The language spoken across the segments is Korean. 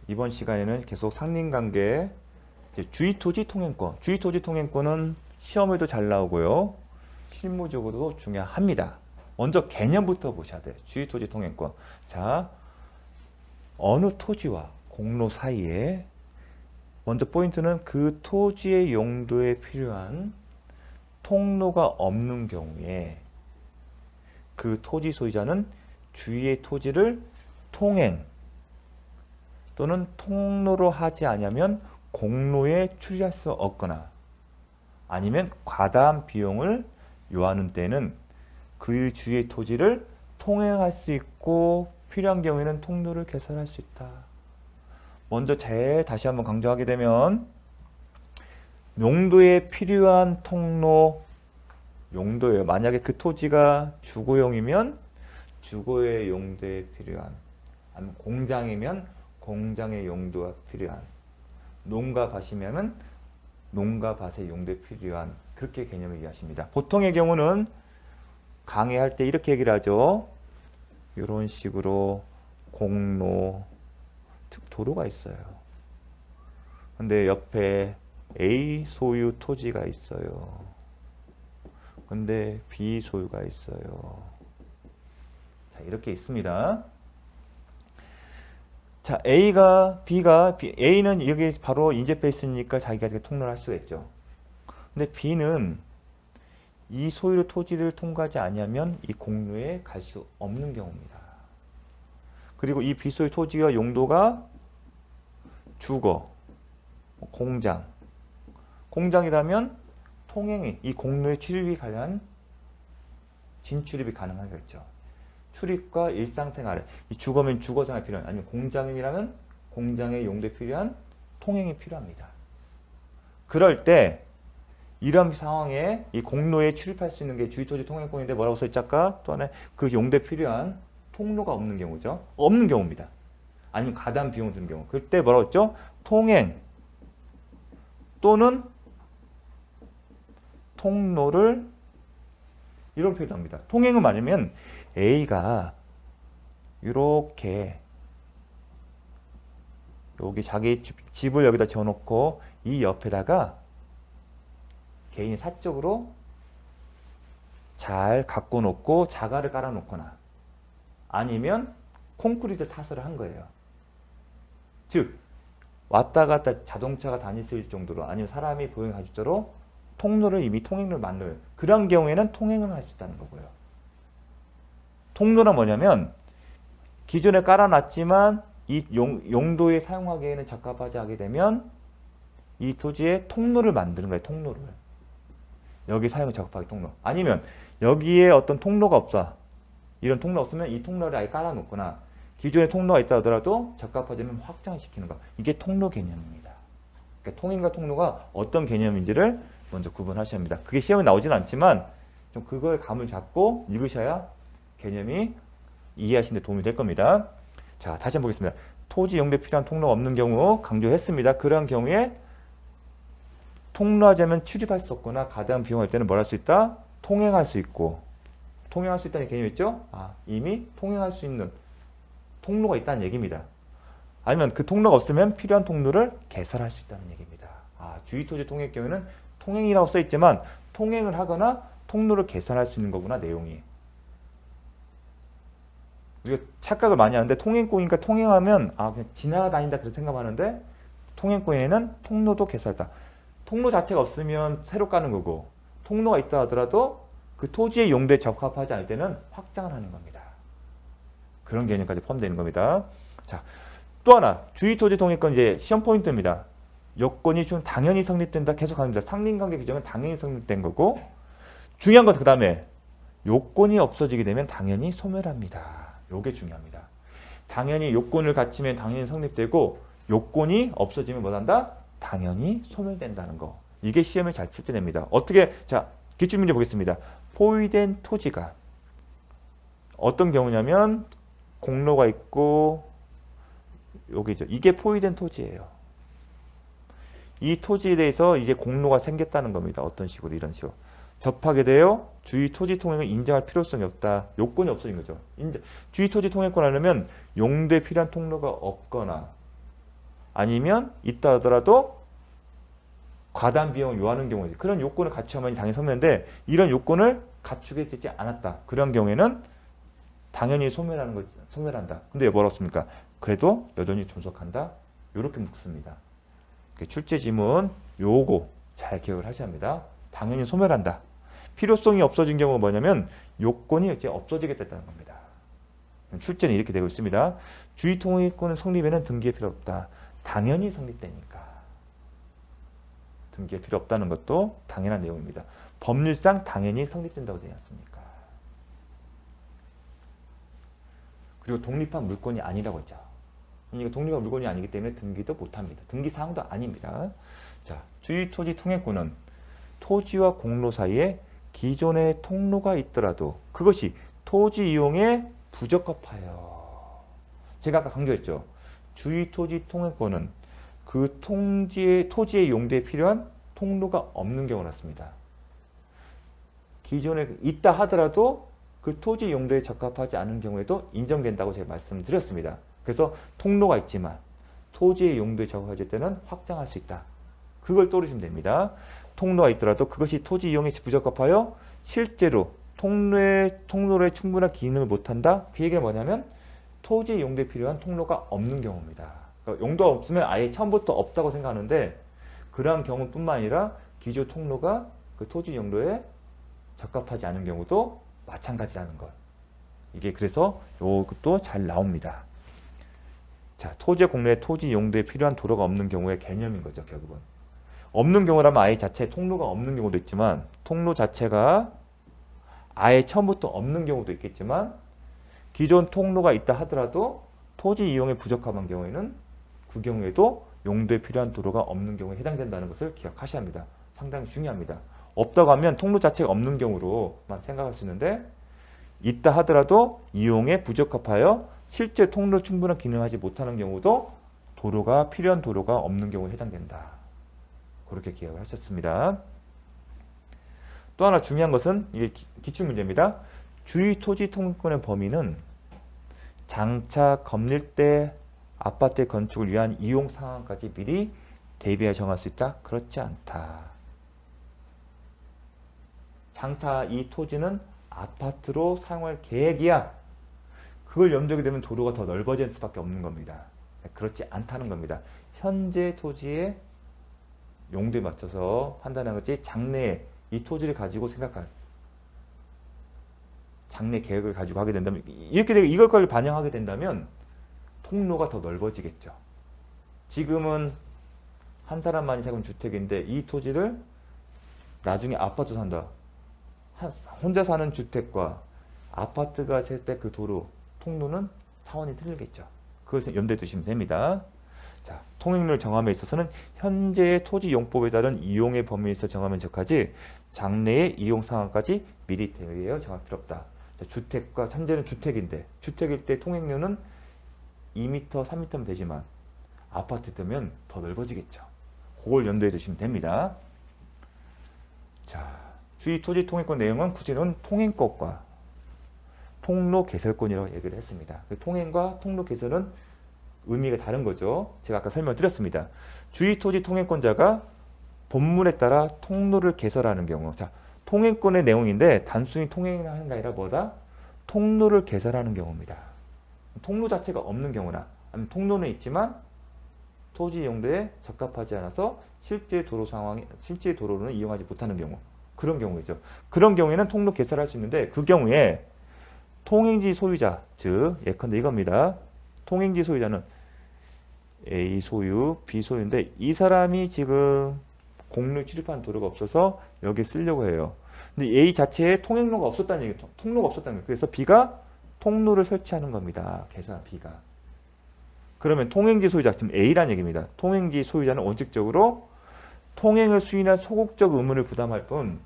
이번 시간에는 계속 상린관계 주의토지 통행권. 주의토지 통행권은 시험에도 잘 나오고요. 실무적으로도 중요합니다. 먼저 개념부터 보셔야 돼요. 주의토지 통행권. 자, 어느 토지와 공로 사이에 먼저 포인트는 그 토지의 용도에 필요한 통로가 없는 경우에 그 토지 소유자는 주위의 토지를 통행 또는 통로로 하지 않으면 공로에 출입할 수 없거나 아니면 과다한 비용을 요하는 때는 그 주위의 토지를 통행할 수 있고 필요한 경우에는 통로를 개설할 수 있다. 먼저 다시 한번 강조하게 되면 용도에 필요한 통로, 용도예요. 만약에 그 토지가 주거용이면 주거의 용도에 필요한, 아니면 공장이면 공장의 용도가 필요한, 농가밭이면은 농가밭의 용도에 필요한, 그렇게 개념을 이해하십니다. 보통의 경우는 강의할 때 이렇게 얘기를 하죠. 이런 식으로 공로, 즉 도로가 있어요. 근데 옆에 A 소유 토지가 있어요. 근데 B 소유가 있어요. 자, 이렇게 있습니다. 자, A는 여기 바로 인접해 있으니까 자기가 통로를 할 수가 있죠. 근데 B는 이 소유 토지를 통과하지 않으면 이 공로에 갈 수 없는 경우입니다. 그리고 이 B 소유 토지와 용도가 주거, 공장. 공장이라면 통행이, 이 공로의 출입이 관련 진출입이 가능하겠죠. 출입과 일상생활, 이 주거면 주거생활 필요한, 아니면 공장이라면 공장의 용도에 필요한 통행이 필요합니다. 그럴 때 이런 상황에 이 공로에 출입할 수 있는 게 주의토지 통행권인데 뭐라고 써있지 아까? 또 하나 그 용도에 필요한 통로가 없는 경우죠. 없는 경우입니다. 아니면 가담 비용을 드는 경우. 그때 뭐라고 했죠? 통행 또는 통로를 이런 표현을 합니다. 통행은 말하면 A가 이렇게 여기 자기 집을 여기다 지어놓고 이 옆에다가 개인이 사적으로 잘 갖고 놓고 자가를 깔아 놓거나 아니면 콘크리트 타설을 한 거예요. 즉 왔다 갔다 자동차가 다닐 수 있을 정도로 아니면 사람이 보행할 수 있도록 통로를 이미 통행로를 만들어요. 그런 경우에는 통행을 할 수 있다는 거고요. 통로는 뭐냐면 기존에 깔아놨지만 이 용도에 사용하기에는 적합하지 않게 되면 이 토지에 통로를 만드는 거예요. 통로를. 여기 사용에 적합하게 통로. 아니면 여기에 어떤 통로가 없어. 이런 통로 없으면 이 통로를 아예 깔아놓거나 기존에 통로가 있다 하더라도 적합하지면 확장시키는 거. 이게 통로 개념입니다. 그러니까 통행과 통로가 어떤 개념인지를 먼저 구분하셔야 합니다. 그게 시험에 나오지는 않지만 좀 그거의 감을 잡고 읽으셔야 개념이 이해하시는 데 도움이 될 겁니다. 자, 다시 한번 보겠습니다. 토지 용도에 필요한 통로가 없는 경우 강조했습니다. 그런 경우에 통로하자면 출입할 수 없거나 가다한 비용할 때는 뭘 할 수 있다? 통행할 수 있고 통행할 수 있다는 개념이 있죠? 이미 통행할 수 있는 통로가 있다는 얘기입니다. 아니면 그 통로가 없으면 필요한 통로를 개설할 수 있다는 얘기입니다. 주의토지 통행의 경우에는 통행이라고 써있지만 통행을 하거나 통로를 개설할 수 있는 거구나, 내용이. 우리가 착각을 많이 하는데 통행권이니까 통행하면 그냥 지나다닌다 그렇게 생각하는데 통행권에는 통로도 개설다. 통로 자체가 없으면 새로 까는 거고 통로가 있다 하더라도 그 토지의 용도에 적합하지 않을 때는 확장을 하는 겁니다. 그런 개념까지 포함되는 겁니다. 자, 또 하나 주의토지 통행권 이제 시험 포인트입니다. 요건이 좀 당연히 성립된다 계속 합니다. 상린관계 규정은 당연히 성립된 거고 중요한 건 그 다음에 요건이 없어지게 되면 당연히 소멸합니다. 요게 중요합니다. 당연히 요건을 갖추면 당연히 성립되고 요건이 없어지면 뭐한다? 당연히 소멸된다는 거. 이게 시험에 잘 출제됩니다. 어떻게? 자, 기출문제 보겠습니다. 포위된 토지가 어떤 경우냐면 공로가 있고 여기죠. 이게 포위된 토지예요. 이 토지에 대해서 이제 공로가 생겼다는 겁니다. 어떤 식으로? 이런 식으로. 접하게 되어 주의 토지 통행을 인정할 필요성이 없다. 요건이 없어진 거죠. 주의 토지 통행권 하려면 용도에 필요한 통로가 없거나 아니면 있다 하더라도 과다한 비용을 요하는 경우에 그런 요건을 갖추면 당연히 소멸인데 이런 요건을 갖추게 되지 않았다. 그런 경우에는 당연히 소멸한다. 근데 뭐라고 씁니까? 그래도 여전히 존속한다. 이렇게 묻습니다. 출제 지문 요거 잘 기억을 하셔야 합니다. 당연히 소멸한다. 필요성이 없어진 경우가 뭐냐면 요건이 이제 없어지게 됐다는 겁니다. 출제는 이렇게 되고 있습니다. 주의통행권 성립에는 등기의 필요 없다. 당연히 성립되니까. 등기의 필요 없다는 것도 당연한 내용입니다. 법률상 당연히 성립된다고 되어 있습니까? 그리고 독립한 물권이 아니라고 했죠. 그러니까 독립한 물건이 아니기 때문에 등기도 못합니다. 등기 사항도 아닙니다. 자, 주의토지 통행권은 토지와 공로 사이에 기존의 통로가 있더라도 그것이 토지 이용에 부적합하여. 제가 아까 강조했죠. 주의토지 통행권은 그 토지의 용도에 필요한 통로가 없는 경우를 씁니다. 기존에 있다 하더라도 그 토지 용도에 적합하지 않은 경우에도 인정된다고 제가 말씀드렸습니다. 그래서 통로가 있지만 토지의 용도에 적합할 때는 확장할 수 있다. 그걸 떠올리시면 됩니다. 통로가 있더라도 그것이 토지 이용에 부적합하여 실제로 통로에 충분한 기능을 못한다. 그 얘기가 뭐냐면 토지 용도에 필요한 통로가 없는 경우입니다. 그러니까 용도가 없으면 아예 처음부터 없다고 생각하는데 그러한 경우뿐만 아니라 기존 통로가 그 토지 용도에 적합하지 않은 경우도 마찬가지라는 것. 이게 그래서 이것도 잘 나옵니다. 자, 토지의 공로에 토지 용도에 필요한 도로가 없는 경우의 개념인 거죠, 결국은. 없는 경우라면 아예 자체에 통로가 없는 경우도 있지만 통로 자체가 아예 처음부터 없는 경우도 있겠지만 기존 통로가 있다 하더라도 토지 이용에 부적합한 경우에는 그 경우에도 용도에 필요한 도로가 없는 경우에 해당된다는 것을 기억하셔야 합니다. 상당히 중요합니다. 없다고 하면 통로 자체가 없는 경우로만 생각할 수 있는데 있다 하더라도 이용에 부적합하여 실제 통로 충분한 기능하지 못하는 경우도 필요한 도로가 없는 경우에 해당된다. 그렇게 기억을 하셨습니다. 또 하나 중요한 것은 이게 기출문제입니다. 주의토지 통행권의 범위는 장차 건립대 아파트의 건축을 위한 이용 상황까지 미리 대비해 정할 수 있다? 그렇지 않다. 장차 이 토지는 아파트로 사용할 계획이야. 그걸 염두에 되면 도로가 더 넓어질 수밖에 없는 겁니다. 그렇지 않다는 겁니다. 현재 토지의 용도에 맞춰서 판단하는 것이 장래에 이 토지를 가지고 장래 계획을 가지고 하게 된다면 이렇게 되고 이걸 반영하게 된다면 통로가 더 넓어지겠죠. 지금은 한 사람만이 살고 있는 주택인데 이 토지를 나중에 아파트 산다. 혼자 사는 주택과 아파트가 살 때 그 도로, 통로는 차원이 틀리겠죠. 그것을 염두에 두시면 됩니다. 자, 통행료를 정함에 있어서는 현재의 토지용법에 따른 이용의 범위에서 정하면 적하지 장래의 이용 상황까지 미리 대비하여 정할 필요 없다. 자, 주택과 현재는 주택인데 주택일 때 통행료는 2m, 3m면 되지만 아파트 되면 더 넓어지겠죠. 그걸 염두에 두시면 됩니다. 자, 주의 토지 통행권 내용은 구체는 통행권과 통로 개설권이라고 얘기를 했습니다. 통행과 통로 개설은 의미가 다른 거죠. 제가 아까 설명드렸습니다. 주의 토지 통행권자가 본문에 따라 통로를 개설하는 경우, 자, 통행권의 내용인데 단순히 통행을 하는 게 아니라 뭐다? 통로를 개설하는 경우입니다. 통로 자체가 없는 경우나 아니면 통로는 있지만 토지 용도에 적합하지 않아서 실제 도로는 이용하지 못하는 경우, 그런 경우이죠. 그런 경우에는 통로 개설할 수 있는데 그 경우에 통행지 소유자, 즉 예컨대 이겁니다. 통행지 소유자는 A 소유, B 소유인데 이 사람이 지금 공로 출입하는 도로가 없어서 여기 쓰려고 해요. 근데 A 자체에 통행로가 없었다는 얘기죠. 통로가 없었다는 거예요. 그래서 B가 통로를 설치하는 겁니다. 계산 B가. 그러면 통행지 소유자, 지금 A라는 얘기입니다. 통행지 소유자는 원칙적으로 통행을 수행한 소극적 의무를 부담할 뿐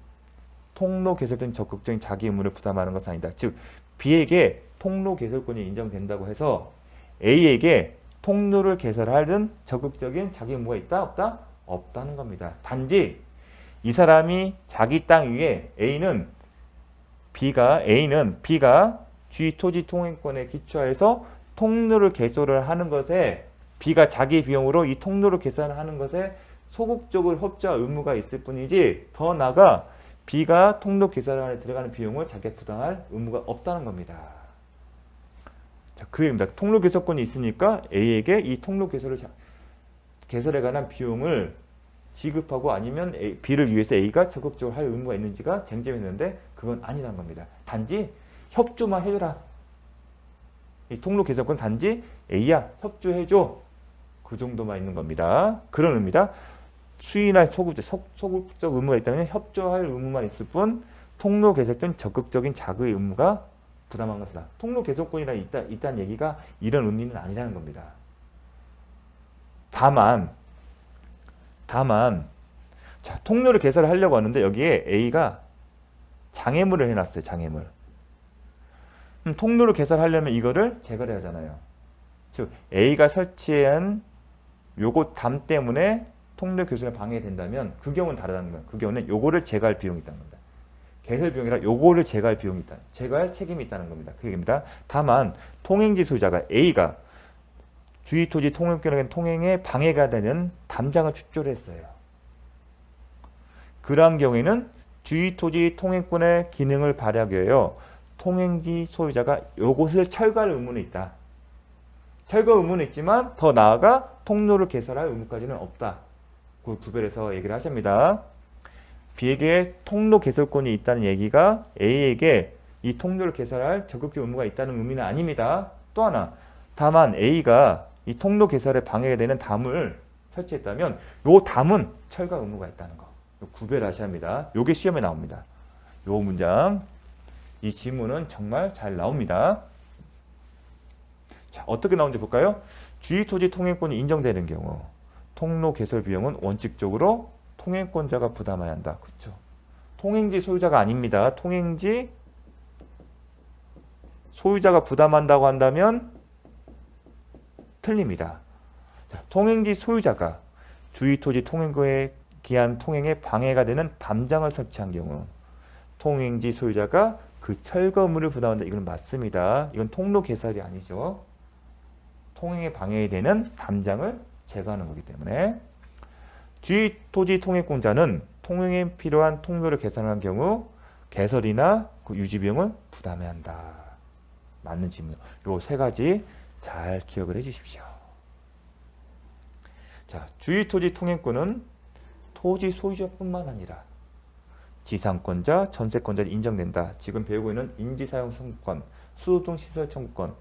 통로 개설된 적극적인 자기 의무를 부담하는 것은 아니다. 즉 B에게 통로 개설권이 인정된다고 해서 A에게 통로를 개설하는 적극적인 자기 의무가 있다? 없다? 없다는 겁니다. 단지 이 사람이 자기 땅 위에 A는 B가 주의 토지 통행권에 기초해서 통로를 개설을 하는 것에 B가 자기 비용으로 이 통로를 개설하는 것에 소극적으로 협조할 의무가 있을 뿐이지 더 나아가 B가 통로 개설에 들어가는 비용을 자기가 부담할 의무가 없다는 겁니다. 자, 그 얘기입니다. 통로 개설권이 있으니까 A에게 이 통로 개설에 관한 비용을 지급하고 아니면 B를 위해서 A가 적극적으로 할 의무가 있는지가 쟁점이었는데 그건 아니라는 겁니다. 단지 협조만 해줘라. 이 통로 개설권 단지 A야 협조해줘. 그 정도만 있는 겁니다. 그런 의미다. 수인할 소극적 의무가 있다면 협조할 의무만 있을 뿐 통로 개설 등 적극적인 자구의 의무가 부담한 것이다. 통로 개설권이라 있다는 얘기가 이런 의미는 아니라는 겁니다. 다만 자, 통로를 개설하려고 하는데 여기에 A가 장애물을 해놨어요. 장애물. 통로를 개설하려면 이거를 제거를 하잖아요. 즉 A가 설치한 요거 담 때문에 통로 개설에 방해된다면 그 경우는 다르다는 거예요. 그 경우는 요거를 제거할 비용이 있다는 겁니다. 개설 비용이라 요거를 제거할 비용이 있다. 제거할 책임이 있다는 겁니다. 그 얘기입니다. 다만 통행지 소유자가 A가 주의토지 통행권의 통행에 방해가 되는 담장을 축조를 했어요. 그러한 경우에는 주의토지 통행권의 기능을 발휘하기 위하여 통행지 소유자가 요것을 철거할 의무는 있다. 철거 의무는 있지만 더 나아가 통로를 개설할 의무까지는 없다. 그 구별해서 얘기를 하십니다. B에게 통로 개설권이 있다는 얘기가 A에게 이 통로를 개설할 적극적 의무가 있다는 의미는 아닙니다. 또 하나, 다만 A가 이 통로 개설에 방해가 되는 담을 설치했다면 요 담은 철거 의무가 있다는 거. 구별하셔야 합니다. 요게 시험에 나옵니다. 요 문장, 이 지문은 정말 잘 나옵니다. 자, 어떻게 나오는지 볼까요? 주의토지 통행권이 인정되는 경우 통로 개설 비용은 원칙적으로 통행권자가 부담해야 한다. 그렇죠? 통행지 소유자가 아닙니다. 통행지 소유자가 부담한다고 한다면 틀립니다. 자, 통행지 소유자가 주의토지 통행권에 기한 통행에 방해가 되는 담장을 설치한 경우 통행지 소유자가 그 철거물을 부담한다. 이건 맞습니다. 이건 통로 개설이 아니죠. 통행에 방해되는 담장을 제거하는 거기 때문에 주의토지 통행권자는 통행에 필요한 통로를 개설하는 경우 개설이나 그 유지 비용을 부담해야 한다. 맞는 질문. 요 세 가지 잘 기억을 해 주십시오. 자, 주의토지 통행권은 토지 소유자뿐만 아니라 지상권자, 전세권자 인정된다. 지금 배우고 있는 임시사용 청구권, 수도 등 시설 청구권,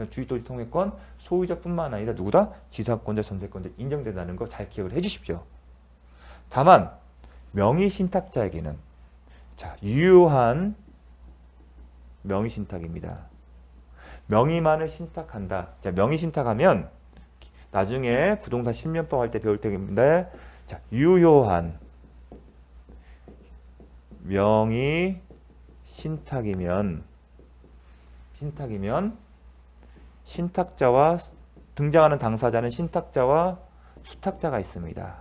주의토지 통행권 소유자뿐만 아니라 누구다? 지상권자, 전세권자 인정된다는 거 잘 기억을 해 주십시오. 다만 명의신탁자에게는 자, 유효한 명의신탁입니다. 명의만을 신탁한다. 자, 명의신탁하면 나중에 부동산 실명법 할 때 배울 텐데 자, 유효한 명의신탁이면 신탁자와 등장하는 당사자는 신탁자와 수탁자가 있습니다.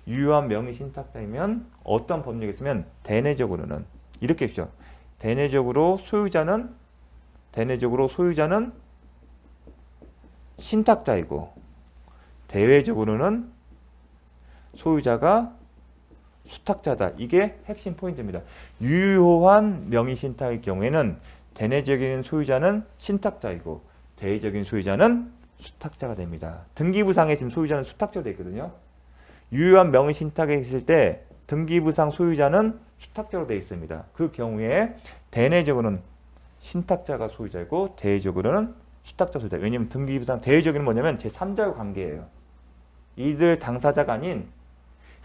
유효한 명의신탁자이면 어떤 법률이 있으면 대내적으로는 이렇게 해주죠. 대내적으로 소유자는 신탁자이고 대외적으로는 소유자가 수탁자다. 이게 핵심 포인트입니다. 유효한 명의신탁의 경우에는 대내적인 소유자는 신탁자이고 대외적인 소유자는 수탁자가 됩니다. 등기부상에 지금 소유자는 수탁자로 되어 있거든요. 유효한 명의신탁에 있을 때 등기부상 소유자는 수탁자로 되어 있습니다. 그 경우에 대내적으로는 신탁자가 소유자이고 대외적으로는 수탁자 소유자. 왜냐하면 등기부상 대외적인 뭐냐면 제3자의 관계예요. 이들 당사자가 아닌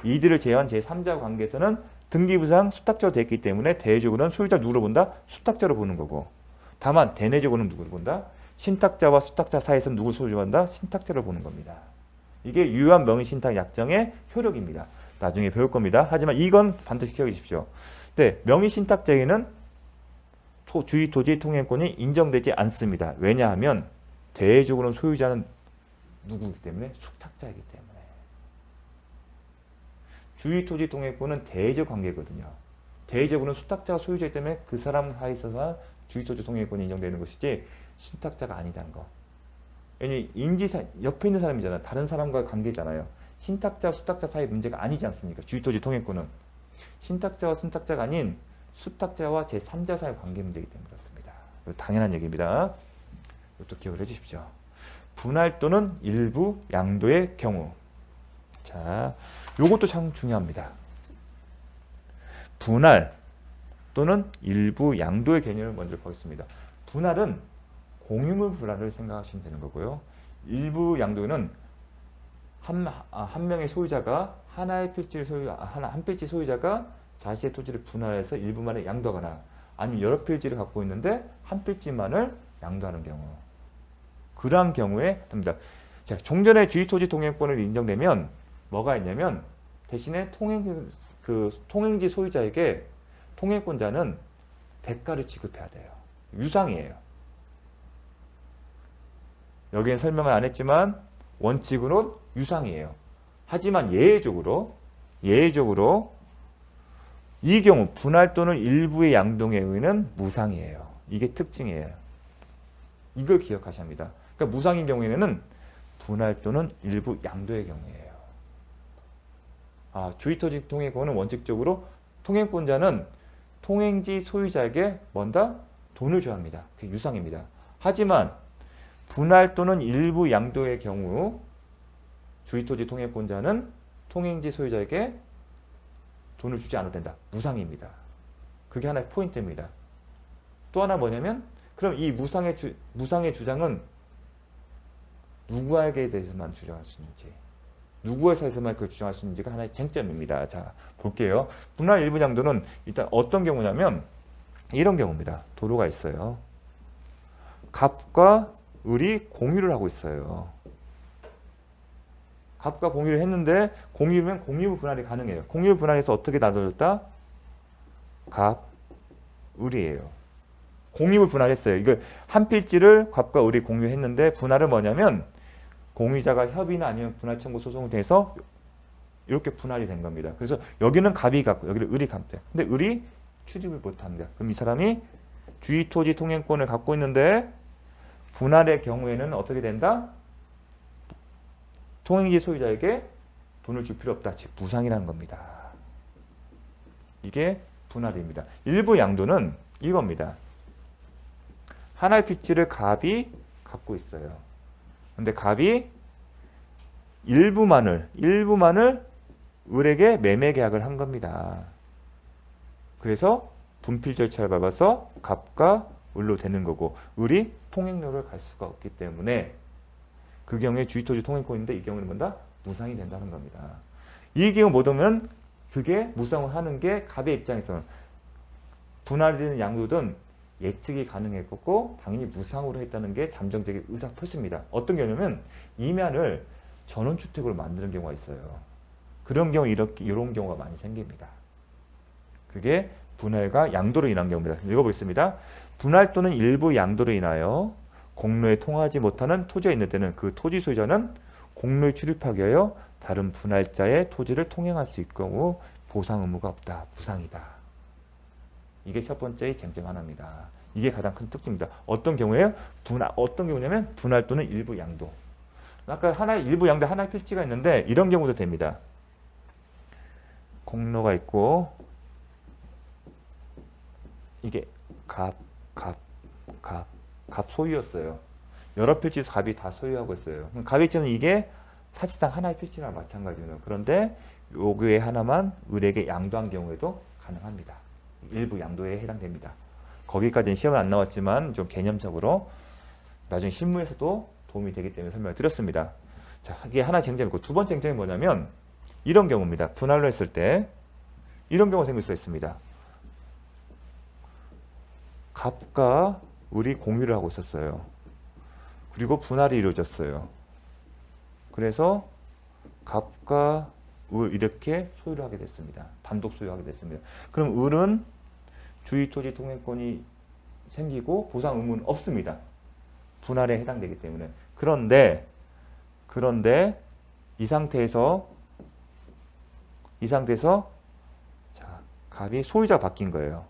이들을 제외한 제3자 관계에서는 등기부상 수탁자로 되어 있기 때문에 대외적으로는 소유자를 누구로 본다? 수탁자로 보는 거고 다만 대내적으로는 누구로 본다? 신탁자와 수탁자 사이에서 누구를 소유한다? 신탁자로 보는 겁니다. 이게 유효한 명의신탁 약정의 효력입니다. 나중에 배울 겁니다. 하지만 이건 반드시 기억해 주십시오. 네, 명의신탁자에게는 주의토지 통행권이 인정되지 않습니다. 왜냐하면 대외적으로는 소유자는 누구이기 때문에 수탁자이기 때문에. 주의토지 통행권은 대외적 관계거든요. 대외적으로는 수탁자와 소유자이기 때문에 그 사람 사이에 있어서 주의토지 통행권이 인정되는 것이지 신탁자가 아니다는 거. 왜냐면 인지사 옆에 있는 사람이잖아. 다른 사람과의 관계잖아요. 신탁자, 수탁자 사이 문제가 아니지 않습니까? 주의토지 통행권은 신탁자와 순탁자가 아닌 수탁자와 제3자 사이 관계 문제이기 때문에 그렇습니다. 당연한 얘기입니다. 이것도 기억을 해주십시오. 분할 또는 일부 양도의 경우. 자, 요것도 참 중요합니다. 분할 또는 일부 양도의 개념을 먼저 보겠습니다. 분할은 공유물 분할을 생각하시면 되는 거고요. 일부 양도는 한 명의 소유자가 하나의 필지를 한 필지 소유자가 자신의 토지를 분할해서 일부만을 양도하거나 아니면 여러 필지를 갖고 있는데 한 필지만을 양도하는 경우. 그러한 경우에 합니다. 자, 종전에 주의토지 통행권을 인정되면 뭐가 있냐면 대신에 통행지 소유자에게 통행권자는 대가를 지급해야 돼요. 유상이에요. 여기엔 설명을 안 했지만 원칙으로는 유상이에요. 하지만 예외적으로 이 경우 분할 또는 일부의 양동에 의는 무상이에요. 이게 특징이에요. 이걸 기억하셔야 합니다. 그러니까 무상인 경우에는 분할 또는 일부 양도의 경우예요. 주의토지 통행권은 원칙적으로 통행권자는 통행지 소유자에게 뭔다? 돈을 줘야 합니다. 그게 유상입니다. 하지만 분할 또는 일부 양도의 경우 주의토지 통행권자는 통행지 소유자에게 돈을 주지 않아도 된다. 무상입니다. 그게 하나의 포인트입니다. 또 하나 뭐냐면 그럼 이 무상의 주장은 누구에게 대해서만 주장할 수 있는지 누구의 사에서만 그걸 주장할 수 있는지가 하나의 쟁점입니다. 자, 볼게요. 분할 일부 양도는 일단 어떤 경우냐면 이런 경우입니다. 도로가 있어요. 갑과 을이 공유를 하고 있어요. 갑과 공유를 했는데 공유면 공유 분할이 가능해요. 공유 분할해서 어떻게 나눠졌다? 갑, 을이에요. 공유 분할했어요. 이걸 한 필지를 갑과 을이 공유했는데 분할은 뭐냐면 공유자가 협의나 아니면 분할 청구 소송을 통해서 이렇게 분할이 된 겁니다. 그래서 여기는 갑이 갖고 여기는 을이 갖대. 근데 을이 출입을 못합니다. 그럼 이 사람이 주의토지 통행권을 갖고 있는데 분할의 경우에는 어떻게 된다? 통행지 소유자에게 돈을 줄 필요 없다. 즉 무상이라는 겁니다. 이게 분할입니다. 일부 양도는 이겁니다. 하나의 필지를 갑이 갖고 있어요. 근데 갑이 일부만을 을에게 매매 계약을 한 겁니다. 그래서 분필 절차를 밟아서 갑과 을로 되는 거고 을이 통행료를 갈 수가 없기 때문에 그 경우에 주의토지 통행권인데 이 경우는 뭔다? 무상이 된다는 겁니다. 이 경우 못 오면 그게 무상을 하는 게 갑의 입장에서는 분할되는 양도든 예측이 가능했고 당연히 무상으로 했다는 게 잠정적인 의사표시입니다. 어떤 경우냐면 임야를 전원주택으로 만드는 경우가 있어요. 그런 경우 이런 경우가 많이 생깁니다. 그게 분할과 양도로 인한 경우입니다. 읽어보겠습니다. 분할 또는 일부 양도로 인하여 공로에 통하지 못하는 토지가 있는 때는 그 토지 소유자는 공로에 출입하기 위하여 다른 분할자의 토지를 통행할 수 있을 경우 보상 의무가 없다. 무상이다. 이게 첫 번째의 쟁점 하나입니다. 이게 가장 큰 특징입니다. 어떤 경우에요? 어떤 경우냐면 분할 또는 일부 양도. 아까 하나의 일부 양도 하나의 필지가 있는데 이런 경우도 됩니다. 공로가 있고 이게 갑 소유였어요. 여러 필지에서 갑이 다 소유하고 있어요. 그럼 갑의 입장은 이게 사실상 하나의 필지랑 마찬가지예요. 그런데 요게 하나만 을에게 양도한 경우에도 가능합니다. 일부 양도에 해당됩니다. 거기까지는 시험에 안 나왔지만 좀 개념적으로 나중에 실무에서도 도움이 되기 때문에 설명을 드렸습니다. 자, 이게 하나 쟁점이고 두 번째 쟁점이 뭐냐면 이런 경우입니다. 분할로 했을 때 이런 경우가 생길 수 있습니다. 갑과 을이 공유를 하고 있었어요. 그리고 분할이 이루어졌어요. 그래서 갑과 을 이렇게 소유를 하게 됐습니다. 단독 소유하게 됐습니다. 그럼 을은 주의토지 통행권이 생기고 보상 의무는 없습니다. 분할에 해당되기 때문에. 그런데 이 상태에서 자, 갑이 소유자가 바뀐 거예요.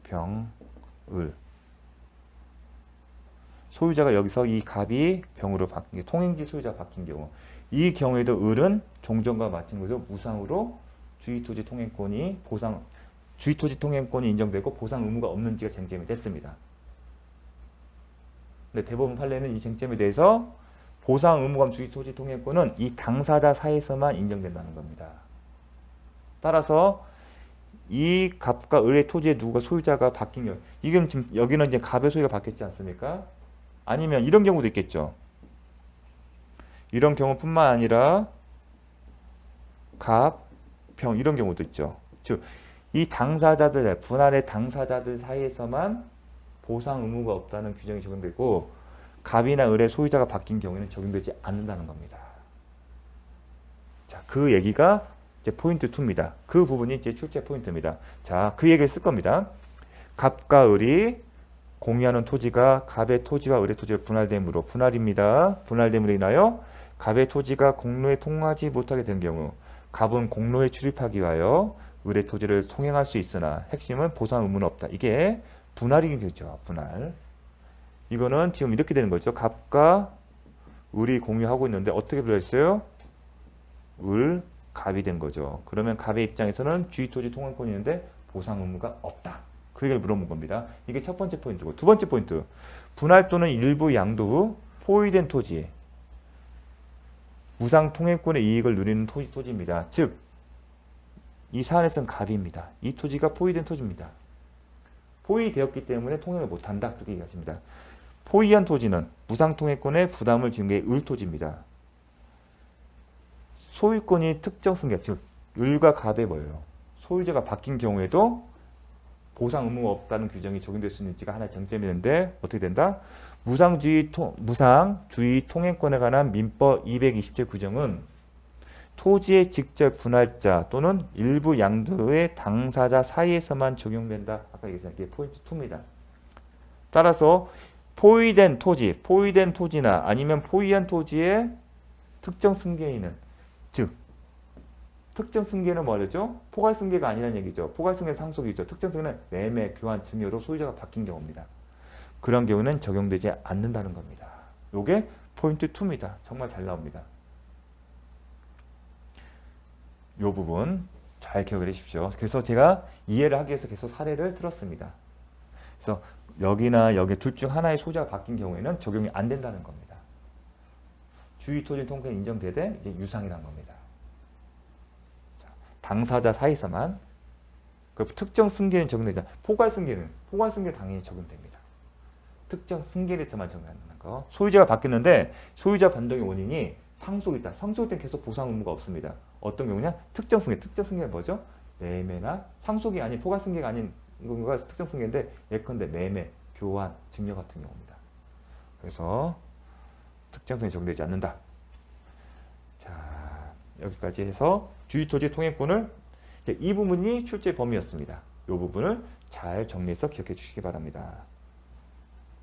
병, 을. 소유자가 여기서 이 갑이 병으로 바뀐 게 통행지 소유자가 바뀐 경우, 이 경우에도 을은 종전과 마찬가지로 무상으로 주의토지 통행권이 주의토지 통행권이 인정되고 보상 의무가 없는지가 쟁점이 됐습니다. 근데 대법원 판례는 이 쟁점에 대해서 보상 의무감 주의토지 통행권은 이 당사자 사이에서만 인정된다는 겁니다. 따라서 이 갑과 을의 토지에 누가 소유자가 바뀐 경우, 이건 지금 여기는 이제 갑의 소유가 바뀌었지 않습니까? 아니면 이런 경우도 있겠죠. 이런 경우뿐만 아니라 갑, 병 이런 경우도 있죠. 즉, 이 당사자들, 분할의 당사자들 사이에서만 보상 의무가 없다는 규정이 적용되고 갑이나 을의 소유자가 바뀐 경우에는 적용되지 않는다는 겁니다. 자, 그 얘기가 이제 포인트 2입니다. 그 부분이 이제 출제 포인트입니다. 자, 그 얘기를 쓸 겁니다. 갑과 을이 공유하는 토지가 갑의 토지와 을의 토지가 분할됨으로 분할입니다. 분할됨으로 인하여 갑의 토지가 공로에 통하지 못하게 된 경우 갑은 공로에 출입하기 위하여 을의 토지를 통행할 수 있으나 핵심은 보상 의무는 없다. 이게 분할이 되죠. 분할. 이거는 지금 이렇게 되는 거죠. 갑과 을이 공유하고 있는데 어떻게 불렸어요? 을, 갑이 된 거죠. 그러면 갑의 입장에서는 주의토지 통행권이 있는데 보상 의무가 없다. 그 얘기를 물어본 겁니다. 이게 첫 번째 포인트고, 두 번째 포인트. 분할 또는 일부 양도 후 포위된 토지. 무상 통행권의 이익을 누리는 토지입니다. 즉, 이 사안에서는 갑입니다. 이 토지가 포위된 토지입니다. 포위되었기 때문에 통행을 못한다. 그렇게 얘기하십니다. 포위한 토지는 무상 통행권의 부담을 지은 게 을 토지입니다. 소유권이 특정 승계, 즉 을과 갑의 뭐예요? 소유자가 바뀐 경우에도 보상 의무가 없다는 규정이 적용될 수 있는지가 하나의 쟁점이 있는데 어떻게 된다? 무상주의 통행권에 관한 민법 220조 규정은 토지의 직접 분할자 또는 일부 양도의 당사자 사이에서만 적용된다. 아까 얘기했잖아요. 이게 포인트 2입니다. 따라서 포위된 토지나 아니면 포위한 토지의 특정 승계인은, 즉 특정 승계는 뭐죠? 포괄 승계가 아니라는 얘기죠. 포괄 승계 상속이죠. 특정 승계는 매매, 교환, 증여로 소유자가 바뀐 경우입니다. 그런 경우는 적용되지 않는다는 겁니다. 요게 포인트 2입니다. 정말 잘 나옵니다. 요 부분 잘 기억을 해주십시오. 그래서 제가 이해를 하기 위해서 계속 사례를 들었습니다. 그래서 여기나 여기 둘 중 하나의 소유자가 바뀐 경우에는 적용이 안 된다는 겁니다. 주의토지 통행권이 인정되되 이제 유상이라는 겁니다. 자, 당사자 사이에서만 그 특정 승계는 적용되지, 포괄 승계 당연히 적용됩니다. 특정 승계에서만 적용하는 거. 소유자가 바뀌었는데 소유자 변동의 원인이 상속이다. 상속일 땐 계속 보상 의무가 없습니다. 어떤 경우냐? 특정 승계는 뭐죠? 매매나 상속이 아닌 포괄 승계가 아닌 경우가 특정 승계인데 예컨대 매매, 교환, 증여 같은 경우입니다. 그래서 특정 승계 적용되지 않는다. 자, 여기까지 해서 주의토지 통행권을 이 부분이 출제 범위였습니다. 이 부분을 잘 정리해서 기억해 주시기 바랍니다.